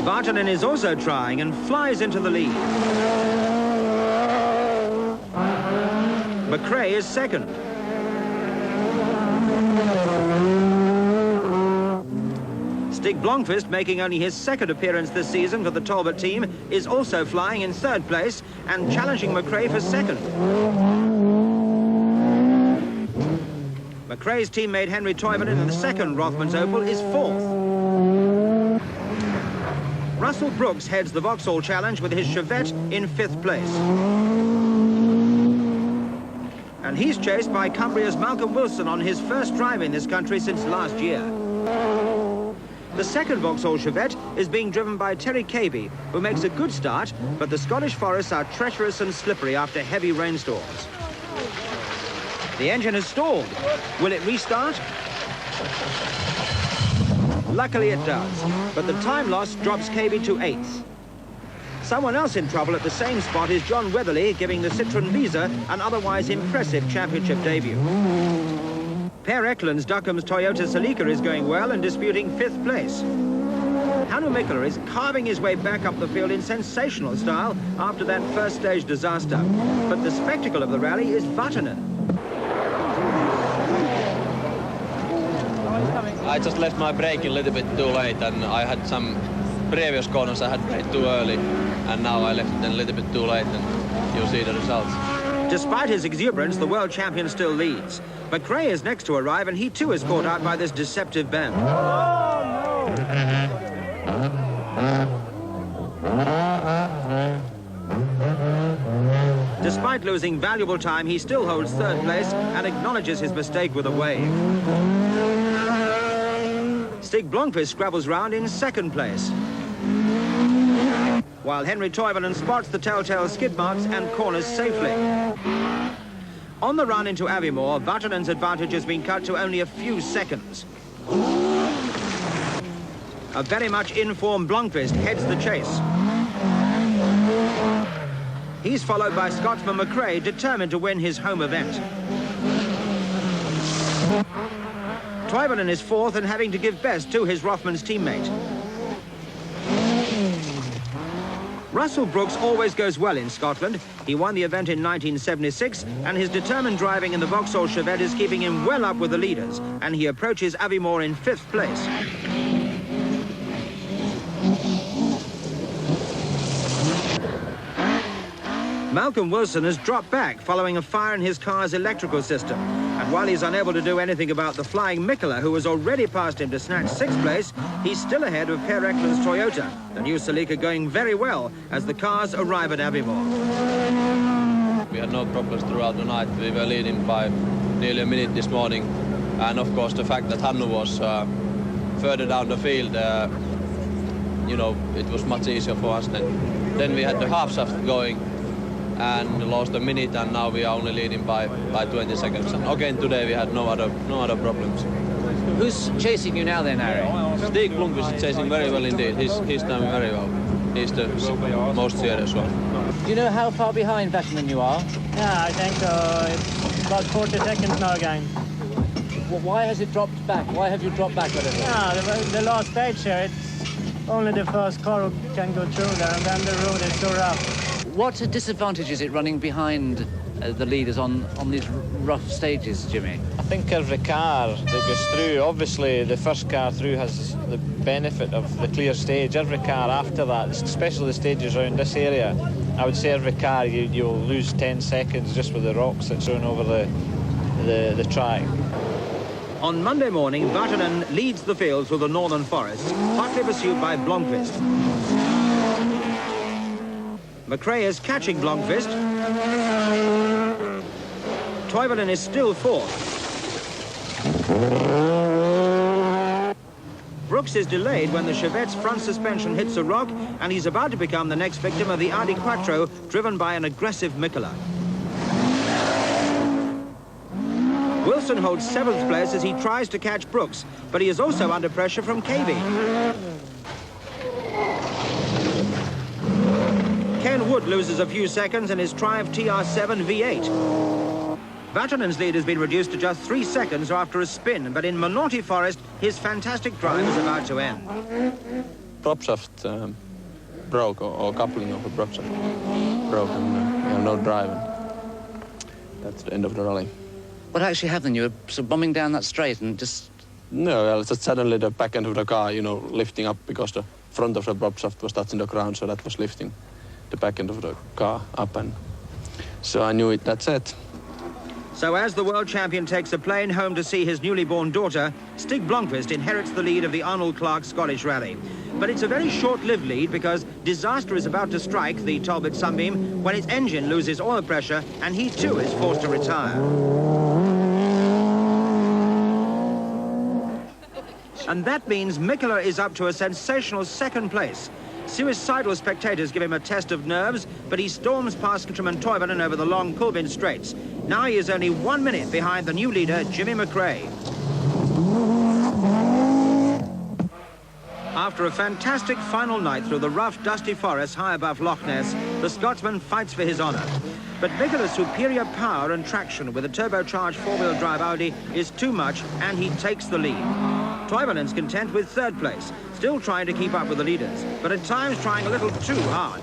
Vatanen is also trying and flies into the lead. McRae is second. Stig Blomqvist, making only his second appearance this season for the Talbot team, is also flying in third place and challenging McRae for second. McRae's teammate Henry Toivonen in the second Rothmans Opel is fourth. Russell Brooks heads the Vauxhall Challenge with his Chevette in fifth place. And he's chased by Cumbria's Malcolm Wilson on his first drive in this country since last year. The second Vauxhall Chevette is being driven by Terry Cabey, who makes a good start, but the Scottish forests are treacherous and slippery after heavy rainstorms. The engine has stalled. Will it restart? Luckily it does, but the time loss drops Cabey to 8th. Someone else in trouble at the same spot is John Weatherly, giving the Citroën Visa an otherwise impressive championship debut. Per Eklund's Duckham's Toyota Celica is going well and disputing 5th place. Hannu Mikkola is carving his way back up the field in sensational style after that first stage disaster. But the spectacle of the rally is Vatanen. I just left my brake a little bit too late, and I had some previous corners I had brake too early, and now I left it a little bit too late, and you'll see the results. Despite his exuberance, the world champion still leads. McRae is next to arrive, and he too is caught out by this deceptive bend. Oh, no. Despite losing valuable time, he still holds third place and acknowledges his mistake with a wave. Stig Blomqvist scrabbles round in second place, while Henry Toivonen spots the telltale skid marks and corners safely. On the run into Aviemore, Vatanen's advantage has been cut to only a few seconds. A very much in-form Blomqvist heads the chase. He's followed by Scotsman McRae, determined to win his home event. Toivonen is fourth and having to give best to his Rothmans teammate. Russell Brooks always goes well in Scotland. He won the event in 1976, and his determined driving in the Vauxhall Chevette is keeping him well up with the leaders, and he approaches Aviemore in 5th place. Malcolm Wilson has dropped back following a fire in his car's electrical system. And while he's unable to do anything about the flying Mikkola, who has already passed him to snatch 6th place, he's still ahead of Per Eklund's Toyota. The new Celica going very well as the cars arrive at Aviemore. We had no problems throughout the night. We were leading by nearly a minute this morning. And of course the fact that Hannu was further down the field, you know, it was much easier for us then. Then we had the half shaft going and lost a minute, and now we are only leading by 20 seconds. And again today we had no other problems. Who's chasing you now then, Harry? Stig Blomqvist is chasing very well indeed. He's done very well. He's the most serious one. Do you know how far behind Vatanen you are? Yeah, I think it's about 40 seconds now again. Well, why has it dropped back? Why have you dropped back a little? Yeah, the last stage here, it's only the first car who can go through there, and then the road is so rough. What disadvantage is it running behind the leaders on these rough stages, Jimmy? I think every car that goes through, obviously the first car through has the benefit of the clear stage. Every car after that, especially the stages around this area, I would say every car you'll lose 10 seconds just with the rocks that's thrown over the track. On Monday morning, Vatanen leads the field through the northern forests, hotly pursued by Blomqvist. McRae is catching Blomqvist. Toivonen is still fourth. Brooks is delayed when the Chevette's front suspension hits a rock, and he's about to become the next victim of the Audi Quattro, driven by an aggressive Mikkola. Wilson holds 7th place as he tries to catch Brooks, but he is also under pressure from Cabey. Ken Wood loses a few seconds in his Triumph TR7 V8. Vatanen's lead has been reduced to just 3 seconds after a spin, but in Monorty Forest, his fantastic drive is about to end. prop shaft broke, or coupling of the prop shaft broke, and we have no drive. And that's the end of the rally. What actually happened? You were sort of bombing down that straight and just... No, well, just suddenly the back end of the car, lifting up because the front of the prop shaft was touching the ground, so that was lifting the back end of the car up, and so I knew it, that's it. So as the world champion takes a plane home to see his newly born daughter, Stig Blomqvist inherits the lead of the Arnold Clark Scottish Rally. But it's a very short-lived lead because disaster is about to strike the Talbot Sunbeam when its engine loses oil pressure and he too is forced to retire. And that means Mikkola is up to a sensational second place. Suicidal spectators give him a test of nerves, but he storms past countryman Toivonen over the long Kulbin straights. Now he is only 1 minute behind the new leader, Jimmy McRae. After a fantastic final night through the rough, dusty forests high above Loch Ness, the Scotsman fights for his honour. But Mikkola's superior power and traction with a turbocharged four-wheel drive Audi is too much, and he takes the lead. Toivonen's content with third place, still trying to keep up with the leaders, but at times trying a little too hard.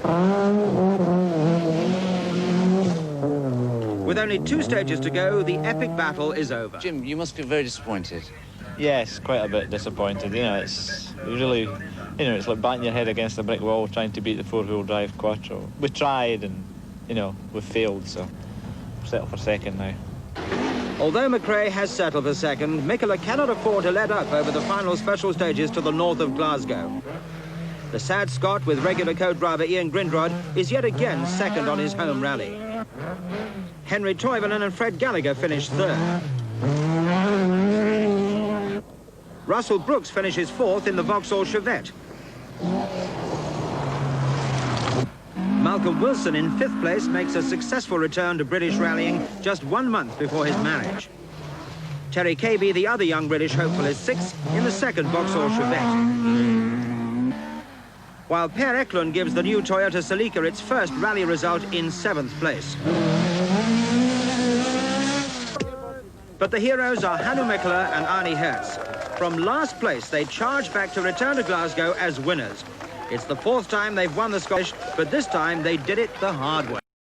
With only 2 stages to go, the epic battle is over. Jim, you must feel very disappointed. Yes, quite a bit disappointed. It's really, it's like batting your head against a brick wall trying to beat the four-wheel drive Quattro. We tried and, we failed, so we're settled for second now. Although McRae has settled for second, Mikkola cannot afford to let up over the final special stages to the north of Glasgow. The sad Scot, with regular co-driver Ian Grindrod, is yet again second on his home rally. Henry Toivonen and Fred Gallagher finished third. Russell Brooks finishes fourth in the Vauxhall Chevette. Malcolm Wilson in 5th place makes a successful return to British rallying just 1 month before his marriage. Terry Cabey, the other young British hopeful, is 6th in the 2nd Vauxhall Chevette. While Per Eklund gives the new Toyota Celica its first rally result in 7th place. But the heroes are Hannu Mikkola and Arnie Hertz. From last place, they charge back to return to Glasgow as winners. It's the 4th time they've won the Scottish, but this time they did it the hard way.